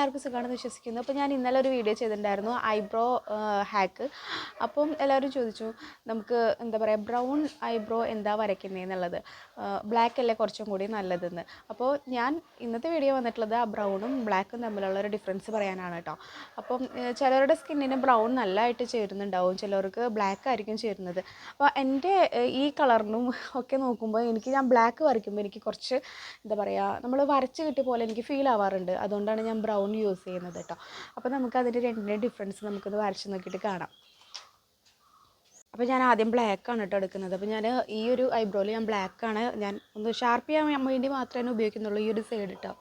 എല്ലാവർക്കും സുഖമാണെന്ന് വിശ്വസിക്കുന്നു. അപ്പോൾ ഞാൻ ഇന്നലെ ഒരു വീഡിയോ ചെയ്തിട്ടുണ്ടായിരുന്നു ഐബ്രോ ഹാക്ക്. അപ്പം എല്ലാവരും ചോദിച്ചു നമുക്ക് എന്താ പറയുക ബ്രൗൺ ഐബ്രോ എന്താ വരയ്ക്കുന്നതെന്നുള്ളത്, ബ്ലാക്ക് അല്ലേ കുറച്ചും കൂടി നല്ലതെന്ന്. അപ്പോൾ ഞാൻ ഇന്നത്തെ വീഡിയോ വന്നിട്ടുള്ളത് ആ ബ്രൗണും ബ്ലാക്കും തമ്മിലുള്ള ഒരു ഡിഫറൻസ് പറയാനാണ് കേട്ടോ. അപ്പം ചിലരുടെ സ്കിന്നിന് ബ്രൗൺ നല്ലതായിട്ട് ചേരുന്നുണ്ടാവും, ചിലർക്ക് ബ്ലാക്ക് ആയിരിക്കും ചേരുന്നത്. അപ്പോൾ എൻ്റെ ഈ കളറിനും ഒക്കെ നോക്കുമ്പോൾ ഞാൻ ബ്ലാക്ക് വരയ്ക്കുമ്പോൾ എനിക്ക് കുറച്ച് എന്താ പറയുക നമ്മൾ വരച്ച് കിട്ടിയ പോലെ എനിക്ക് ഫീൽ ആവാറുണ്ട്. അതുകൊണ്ടാണ് ഞാൻ ബ്രൗൺ യൂസ് ചെയ്യുന്നത് കേട്ടോ. അപ്പോൾ നമുക്ക് അതിൻ്റെ രണ്ടിൻ്റെ ഡിഫറൻസ് നമുക്കൊന്ന് വരച്ച് നോക്കിയിട്ട് കാണാം. അപ്പോൾ ഞാൻ ആദ്യം ബ്ലാക്കാണ് കേട്ടോ എടുക്കുന്നത്. അപ്പോൾ ഞാൻ ഈ ഒരു ഐബ്രോയിൽ ഞാൻ ബ്ലാക്കാണ് ഞാൻ ഒന്ന് ഷാർപ്പ് ചെയ്യാൻ വേണ്ടി മാത്രമേ ഉപയോഗിക്കുന്നുള്ളൂ ഈ ഒരു സൈഡ് കേട്ടോ.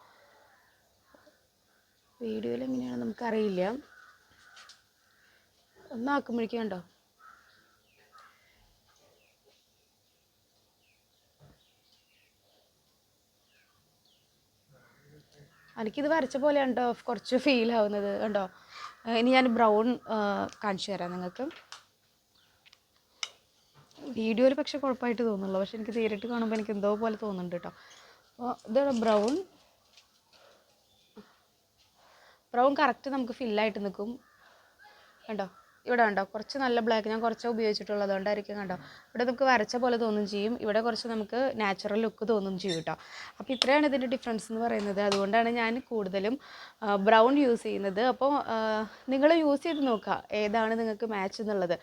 വീഡിയോയിൽ എങ്ങനെയാണ് നമുക്കറിയില്ല, ഒന്നാക്കുമ്പോഴേക്കും കണ്ടോ എനിക്കിത് വരച്ച പോലെയാണ് കേട്ടോ കുറച്ച് ഫീൽ ആവുന്നത് കണ്ടോ. ഇനി ഞാൻ ബ്രൗൺ കാണിച്ചു തരാം നിങ്ങൾക്ക്. വീഡിയോയിൽ പക്ഷേ കുഴപ്പമായിട്ട് തോന്നുള്ളൂ, പക്ഷെ എനിക്ക് നേരിട്ട് കാണുമ്പോൾ എനിക്ക് എന്തോ പോലെ തോന്നുന്നുണ്ട് കേട്ടോ. അപ്പോൾ ഇതാണ് ബ്രൗൺ കറക്റ്റ് നമുക്ക് ഫില്ലായിട്ട് നിൽക്കും കണ്ടോ. ഇവിടെ കണ്ടോ കുറച്ച് നല്ല ബ്ലാക്ക് ഞാൻ കുറച്ച് ഉപയോഗിച്ചിട്ടുള്ളത് കൊണ്ടായിരിക്കും കണ്ടോ. ഇവിടെ നമുക്ക് വരച്ച പോലെ തോന്നും ചെയ്യും, ഇവിടെ കുറച്ച് നമുക്ക് നാച്ചുറൽ ലുക്ക് തോന്നും ചെയ്യും കേട്ടോ. അപ്പോൾ ഇത്രയാണ് ഇതിൻ്റെ ഡിഫറൻസ് എന്ന് പറയുന്നത്. അതുകൊണ്ടാണ് ഞാൻ കൂടുതലും ബ്രൗൺ യൂസ് ചെയ്യുന്നത്. അപ്പോൾ നിങ്ങൾ യൂസ് ചെയ്ത് നോക്കുക ഏതാണ് നിങ്ങൾക്ക് മാച്ച് എന്നുള്ളത്.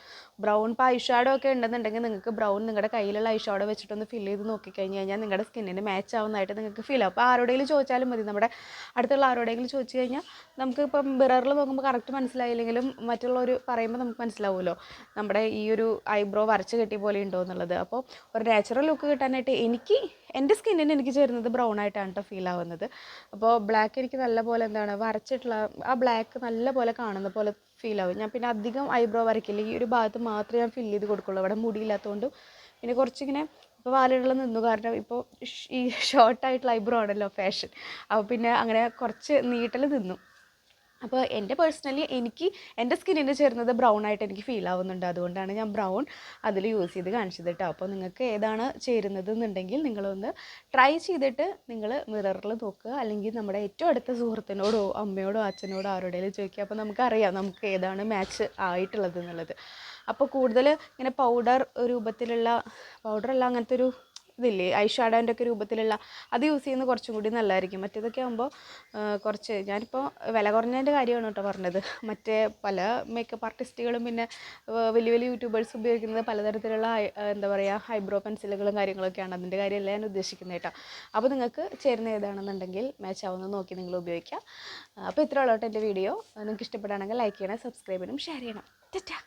ബ്രൗൺ ഇപ്പോൾ ഐഷാഡോ ഒക്കെ ഉണ്ടെന്നുണ്ടെങ്കിൽ നിങ്ങൾക്ക് ബ്രൗൺ നിങ്ങളുടെ കയ്യിലുള്ള ഐഷാഡോ വെച്ചിട്ടൊന്ന് ഫില്ല് ചെയ്ത് നോക്കിക്കഴിഞ്ഞ് കഴിഞ്ഞാൽ നിങ്ങളുടെ സ്കിന്നിന് മാച്ച് ആവുന്നതായിട്ട് നിങ്ങൾക്ക് ഫീൽ ആവും. അപ്പോൾ ആരോടെങ്കിലും ചോദിച്ചാലും മതി, നമ്മുടെ അടുത്തുള്ള ആരോടെങ്കിലും ചോദിച്ചു കഴിഞ്ഞാൽ നമുക്ക് ഇപ്പം മിററിൽ നോക്കുമ്പോൾ കറക്റ്റ് മനസ്സിലായില്ലെങ്കിലും മറ്റുള്ളവർ പറയുമ്പോൾ നമുക്ക് മനസ്സിലാവുമല്ലോ നമ്മുടെ ഈ ഒരു ഐബ്രോ വരച്ച് കെട്ടിയ പോലെ ഉണ്ടോ എന്നുള്ളത്. അപ്പോൾ ഒരു നാച്ചുറൽ ലുക്ക് കിട്ടാനായിട്ട് എൻ്റെ സ്കിന്നിന് എനിക്ക് ചേരുന്നത് ബ്രൗൺ ആയിട്ടാണ് കേട്ടോ ഫീൽ ആവുന്നത്. അപ്പോൾ ബ്ലാക്ക് എനിക്ക് നല്ല പോലെ എന്താണ് വരച്ചിട്ടുള്ള ആ ബ്ലാക്ക് നല്ല പോലെ കാണുന്ന പോലെ ഫീൽ ആവും. ഞാൻ പിന്നെ അധികം ഐബ്രോ വരയ്ക്കില്ല, ഈ ഒരു ഭാഗത്ത് മാത്രമേ ഞാൻ ഫില്ല് ചെയ്ത് കൊടുക്കുള്ളൂ. അവിടെ മുടിയില്ലാത്തതുകൊണ്ടും പിന്നെ കുറച്ചിങ്ങനെ ഇപ്പോൾ വാലുകൾ നിന്നു, കാരണം ഇപ്പോൾ ഈ ഷോർട്ടായിട്ടുള്ള ഐബ്രോ ആണല്ലോ ഫാഷൻ. അപ്പോൾ പിന്നെ അങ്ങനെ കുറച്ച് നീട്ടൽ നിന്നു. അപ്പോൾ എൻ്റെ പേഴ്സണലി എൻ്റെ സ്കിന്നിന് ചേരുന്നത് ബ്രൗൺ ആയിട്ട് എനിക്ക് ഫീൽ ആവുന്നുണ്ട്. അതുകൊണ്ടാണ് ഞാൻ ബ്രൗൺ അതിൽ യൂസ് ചെയ്ത് കാണിച്ചത് കേട്ടോ. അപ്പോൾ നിങ്ങൾക്ക് ഏതാണ് ചേരുന്നത് എന്നുണ്ടെങ്കിൽ നിങ്ങളൊന്ന് ട്രൈ ചെയ്തിട്ട് നിങ്ങൾ മിററിൽ നോക്കുക, അല്ലെങ്കിൽ നമ്മുടെ ഏറ്റവും അടുത്ത സുഹൃത്തിനോടോ അമ്മയോടോ അച്ഛനോടോ ആരോടെങ്കിലും ചോദിക്കുക. അപ്പോൾ നമുക്കറിയാം നമുക്ക് ഏതാണ് മാച്ച് ആയിട്ടുള്ളത് എന്നുള്ളത്. അപ്പോൾ കൂടുതൽ ഇങ്ങനെ പൗഡറല്ല അങ്ങനത്തെ ഒരു ഇതില്ലേ ഐഷാഡോൻ്റെ ഒക്കെ രൂപത്തിലുള്ള അത് യൂസ് ചെയ്യുന്നത് കുറച്ചും കൂടി നല്ലതായിരിക്കും. മറ്റേതൊക്കെ ആകുമ്പോൾ കുറച്ച് ഞാനിപ്പോൾ വില കുറഞ്ഞതിൻ്റെ കാര്യമാണ് കേട്ടോ പറഞ്ഞത്. മറ്റേ പല മേക്കപ്പ് ആർട്ടിസ്റ്റുകളും പിന്നെ വലിയ വലിയ യൂട്യൂബേഴ്സ് ഉപയോഗിക്കുന്നത് പലതരത്തിലുള്ള എന്താ പറയുക ഐബ്രോ പെൻസിലുകളും കാര്യങ്ങളൊക്കെയാണ്. അതിൻ്റെ കാര്യമല്ല ഞാൻ ഉദ്ദേശിക്കുന്നത് കേട്ടോ. അപ്പോൾ നിങ്ങൾക്ക് ചേരുന്ന ഏതാണെന്നുണ്ടെങ്കിൽ മാച്ച് ആവുന്നത് നോക്കി നിങ്ങൾ ഉപയോഗിക്കുക. അപ്പോൾ ഇത്ര ഉള്ളൂ കേട്ടോ എൻ്റെ വീഡിയോ. നിങ്ങൾക്ക് ഇഷ്ടപ്പെടുകയാണെങ്കിൽ ലൈക്ക് ചെയ്യണം, സബ്സ്ക്രൈബ് ചെയ്യണം, ഷെയർ ചെയ്യണം. ടാറ്റാ.